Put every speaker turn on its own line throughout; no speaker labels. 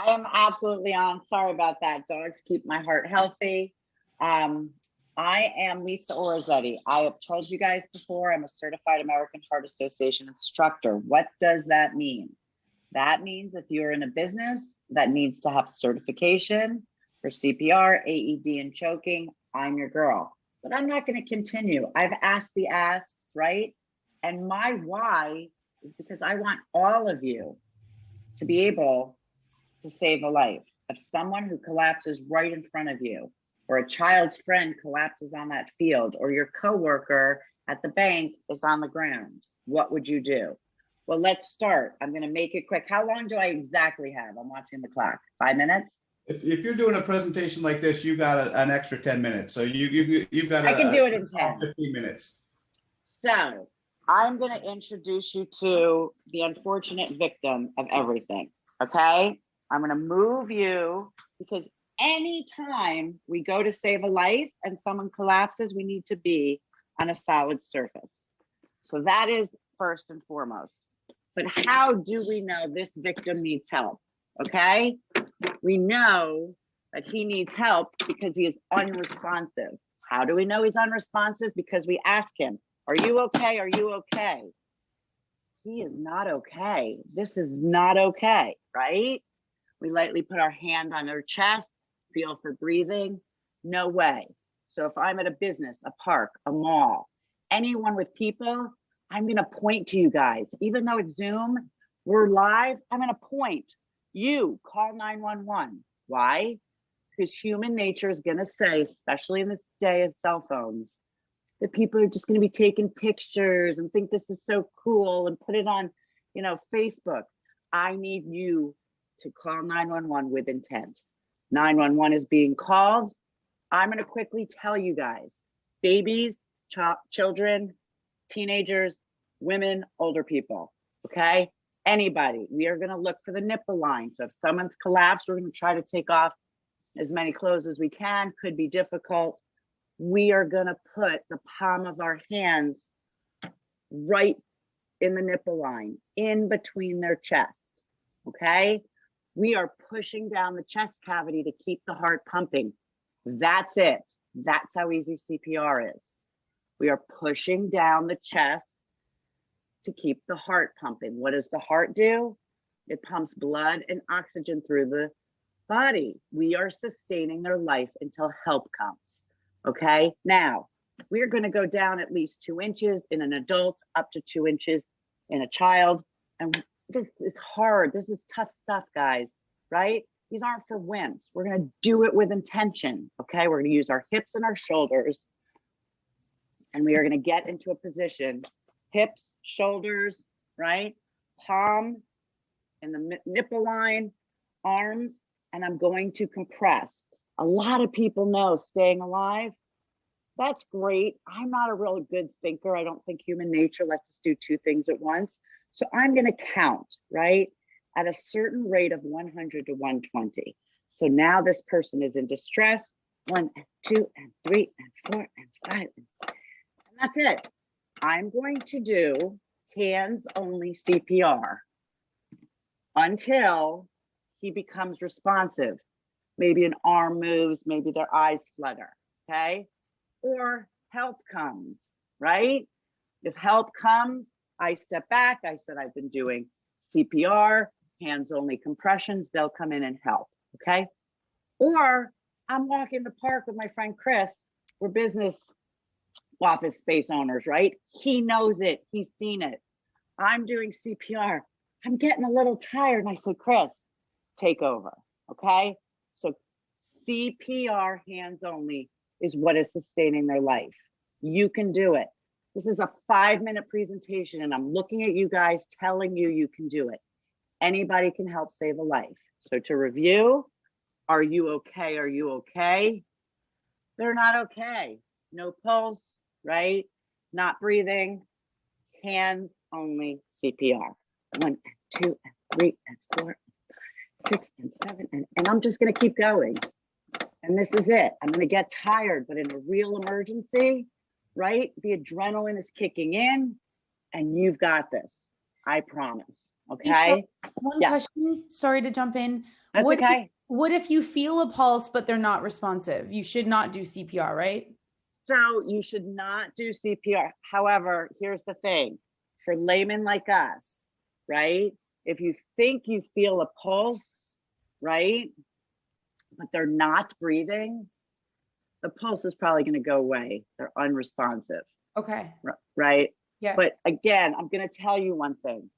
I am absolutely on. Sorry about that. Dogs keep my heart healthy. I am Lisa Orazietti. I have told you guys before, I'm a certified American Heart Association instructor. What does that mean? That means if you're in a business that needs to have certification for CPR, AED, and choking, I'm your girl. But I'm not going to continue. I've asked the asks, right? And my why is because I want all of you to be able to save a life of someone who collapses right in front of you, or a child's friend collapses on that field, or your coworker at the bank is on the ground. What would you do? Well, let's start. I'm going to make it quick. How long do I exactly have? I'm watching the clock. 5 minutes?
If you're doing a presentation like this, you've got an extra 10 minutes. So you've got
I can do it in 10.
15 minutes.
So I'm going to introduce you to the unfortunate victim of everything. Okay. I'm going to move you because anytime we go to save a life and someone collapses, we need to be on a solid surface. So that is first and foremost. But how do we know this victim needs help? Okay. We know that he needs help because he is unresponsive. How do we know he's unresponsive? Because we ask him, are you okay? Are you okay? He is not okay. This is not okay, right? We lightly put our hand on their chest, feel for breathing. No way. So if I'm at a business, a park, a mall, anyone with people, I'm going to point to you guys. Even though it's Zoom, we're live, I'm going to point. You call 911. Why? Because human nature is going to say, especially in this day of cell phones, that people are just going to be taking pictures and think this is so cool and put it on, Facebook. I need you to call 911 with intent. 911 is being called. I'm going to quickly tell you guys, babies, children, teenagers, women, older people, okay? Anybody, we are going to look for the nipple line. So if someone's collapsed, we're going to try to take off as many clothes as we can. Could be difficult. We are going to put the palm of our hands right in the nipple line, in between their chest, okay? We are pushing down the chest cavity to keep the heart pumping. That's it. That's how easy CPR is. We are pushing down the chest to keep the heart pumping. What does the heart do? It pumps blood and oxygen through the body. We are sustaining their life until help comes. Okay, now we're going to go down at least 2 inches in an adult, up to 2 inches in a child. And this is hard. This is tough stuff, guys, right? These aren't for wimps. We're going to do it with intention. Okay, we're going to use our hips and our shoulders. And we are going to get into a position, hips, shoulders, right? Palm in the nipple line, arms, and I'm going to compress. A lot of people know staying alive, that's great. I'm not a real good thinker. I don't think human nature lets us do 2 things at once. So I'm going to count, right? At a certain rate of 100 to 120. So now this person is in distress. 1 and 2 and 3 and 4 and 5. And that's it. I'm going to do hands-only CPR until he becomes responsive. Maybe an arm moves, maybe their eyes flutter, okay? Or help comes, right? If help comes, I step back. I said, I've been doing CPR, hands-only compressions. They'll come in and help, okay? Or I'm walking the park with my friend Chris. We're business office space owners, right? He knows it. He's seen it. I'm doing CPR. I'm getting a little tired. And I said, Chris, take over, okay? So CPR hands only is what is sustaining their life. You can do it. This is a 5-minute presentation and I'm looking at you guys telling you you can do it. Anybody can help save a life. So to review, are you okay? Are you okay? They're not okay. No pulse, right? Not breathing, hands only CPR. 1 and 2 and 3 and 4, 6 and 7, and I'm just gonna keep going. And this is it. I'm gonna get tired, but in a real emergency, right? The adrenaline is kicking in and you've got this. I promise, okay?
One
Yeah.
question, sorry to jump in.
That's okay.
What if you feel a pulse, but they're not responsive? You should not do CPR, right?
So you should not do CPR. However, here's the thing, for laymen like us, right? If you think you feel a pulse, right, but they're not breathing, the pulse is probably going to go away. They're unresponsive.
Okay.
Right?
Yeah.
But again, I'm going to tell you one thing.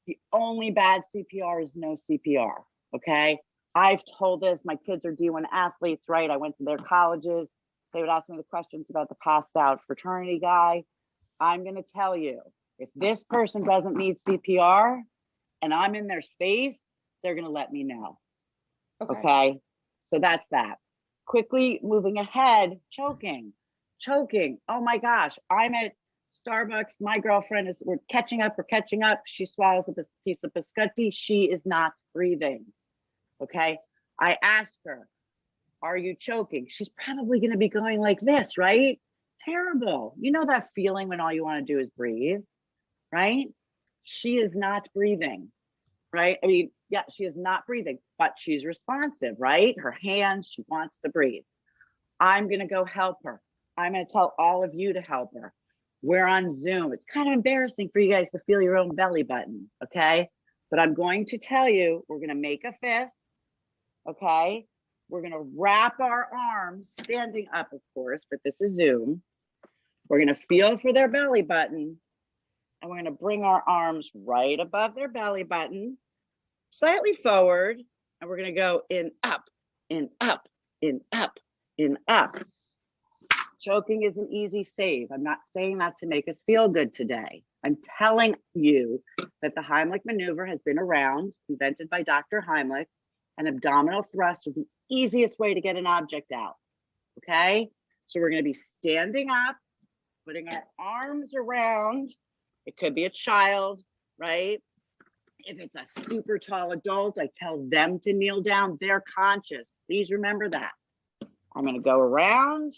The only bad CPR is no CPR. Okay. I've told this, my kids are D1 athletes, right? I went to their colleges. They would ask me the questions about the passed out fraternity guy. I'm going to tell you, if this person doesn't need CPR and I'm in their space, they're going to let me know. Okay. So that's that. Quickly moving ahead, choking. Oh my gosh, I'm at Starbucks. My girlfriend we're catching up. She swallows a piece of biscotti. She is not breathing. Okay. I asked her, are you choking? She's probably going to be going like this, right? Terrible. You know that feeling when all you want to do is breathe, right? She is not breathing, right? I mean, yeah, she is not breathing, but she's responsive, right? Her hands, she wants to breathe. I'm going to go help her. I'm going to tell all of you to help her. We're on Zoom. It's kind of embarrassing for you guys to feel your own belly button, okay? But I'm going to tell you, we're going to make a fist, okay? We're going to wrap our arms, standing up, of course, but this is Zoom. We're going to feel for their belly button, and we're going to bring our arms right above their belly button, slightly forward, and we're going to go in, up, in, up, in, up, in, up. Choking is an easy save. I'm not saying that to make us feel good today. I'm telling you that the Heimlich maneuver has been around, invented by Dr. Heimlich, and abdominal thrust is the easiest way to get an object out, okay? So we're gonna be standing up, putting our arms around, it could be a child, right? If it's a super tall adult, I tell them to kneel down, they're conscious. Please remember that. I'm gonna go around,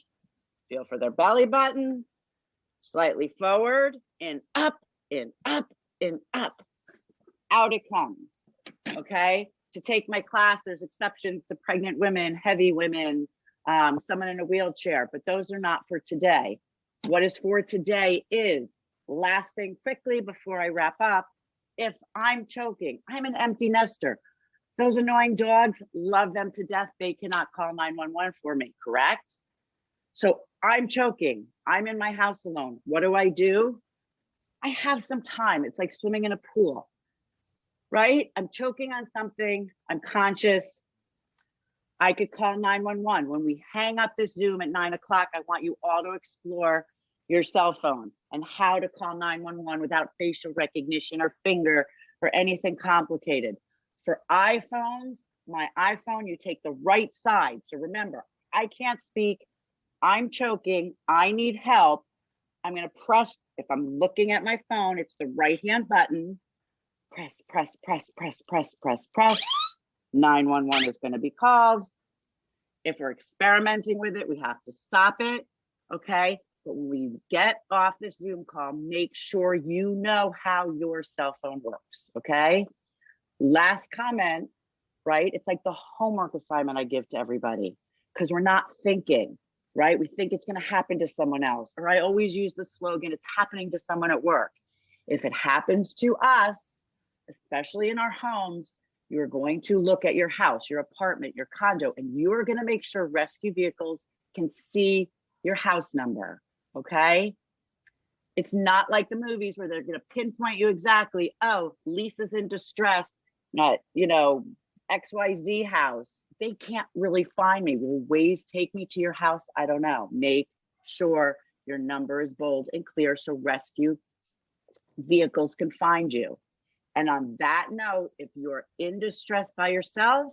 feel for their belly button, slightly forward, and up, and up, and up. Out it comes, okay? To take my class, there's exceptions to pregnant women, heavy women, someone in a wheelchair, but those are not for today. What is for today is, last thing quickly before I wrap up, if I'm choking, I'm an empty nester. Those annoying dogs, love them to death. They cannot call 911 for me, correct? So I'm choking. I'm in my house alone. What do? I have some time. It's like swimming in a pool, right? I'm choking on something. I'm conscious. I could call 911. When we hang up this Zoom at 9 o'clock, I want you all to explore your cell phone and how to call 911 without facial recognition or finger or anything complicated. For iPhones, my iPhone, you take the right side. So remember, I can't speak. I'm choking. I need help. I'm going to press. If I'm looking at my phone, it's the right hand button. Press, press, press, press, press, press, press. 911 is going to be called. If we're experimenting with it, we have to stop it. Okay. But when we get off this Zoom call, make sure you know how your cell phone works. Okay. Last comment, right? It's like the homework assignment I give to everybody because we're not thinking. Right? We think it's going to happen to someone else. Or I always use the slogan, it's happening to someone at work. If it happens to us, especially in our homes, you're going to look at your house, your apartment, your condo, and you're going to make sure rescue vehicles can see your house number. Okay? It's not like the movies where they're going to pinpoint you exactly. Oh, Lisa's in distress, not, XYZ house. They can't really find me. Will Waze take me to your house? I don't know. Make sure your number is bold and clear so rescue vehicles can find you. And on that note, if you're in distress by yourself,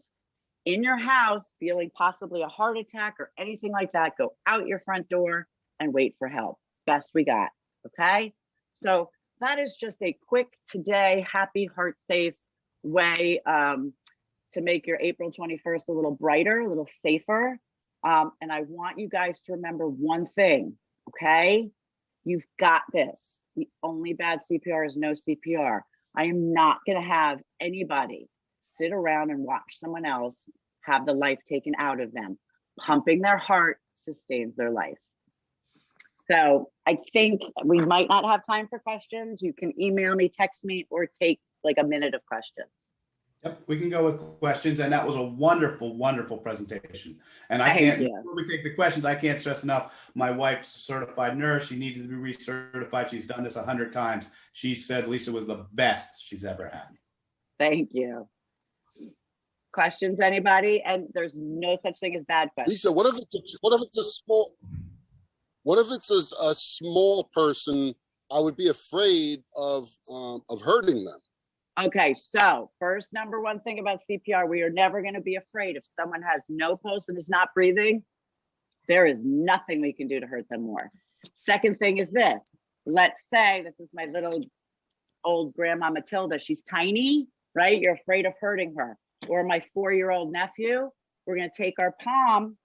in your house, feeling possibly a heart attack or anything like that, go out your front door and wait for help. Best we got, okay? So that is just a quick today, happy, heart safe way to make your April 21st a little brighter, a little safer. And I want you guys to remember one thing, okay? You've got this. The only bad CPR is no CPR. I am not going to have anybody sit around and watch someone else have the life taken out of them. Pumping their heart sustains their life. So I think we might not have time for questions. You can email me, text me, or take like a minute of questions.
Yep, we can go with questions, and that was a wonderful, wonderful presentation. And I
Thank
can't,
you.
before we take the questions, I can't stress enough, my wife's a certified nurse. She needed to be recertified. She's done this 100 times. She said Lisa was the best she's ever had.
Thank you. Questions, anybody? And there's no such thing as bad questions.
Lisa, what if it's a small person? I would be afraid of hurting them.
Okay, so first, number one thing about CPR, we are never going to be afraid. If someone has no pulse and is not breathing, there is nothing we can do to hurt them more. Second thing is this. Let's say this is my little old grandma Matilda. She's tiny, right? You're afraid of hurting her. Or my 4-year-old nephew, we're going to take our palm,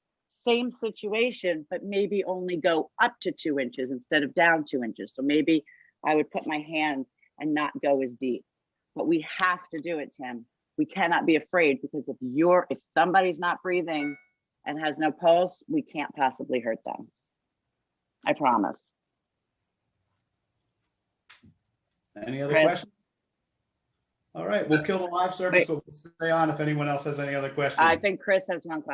same situation, but maybe only go up to 2 inches instead of down 2 inches. So maybe I would put my hand and not go as deep. But we have to do it, Tim. We cannot be afraid, because if somebody's not breathing and has no pulse, we can't possibly hurt them. I promise.
Any other
Chris?
questions? All right, we'll kill the live service, but we'll stay on if anyone else has any other questions.
I think Chris has one question.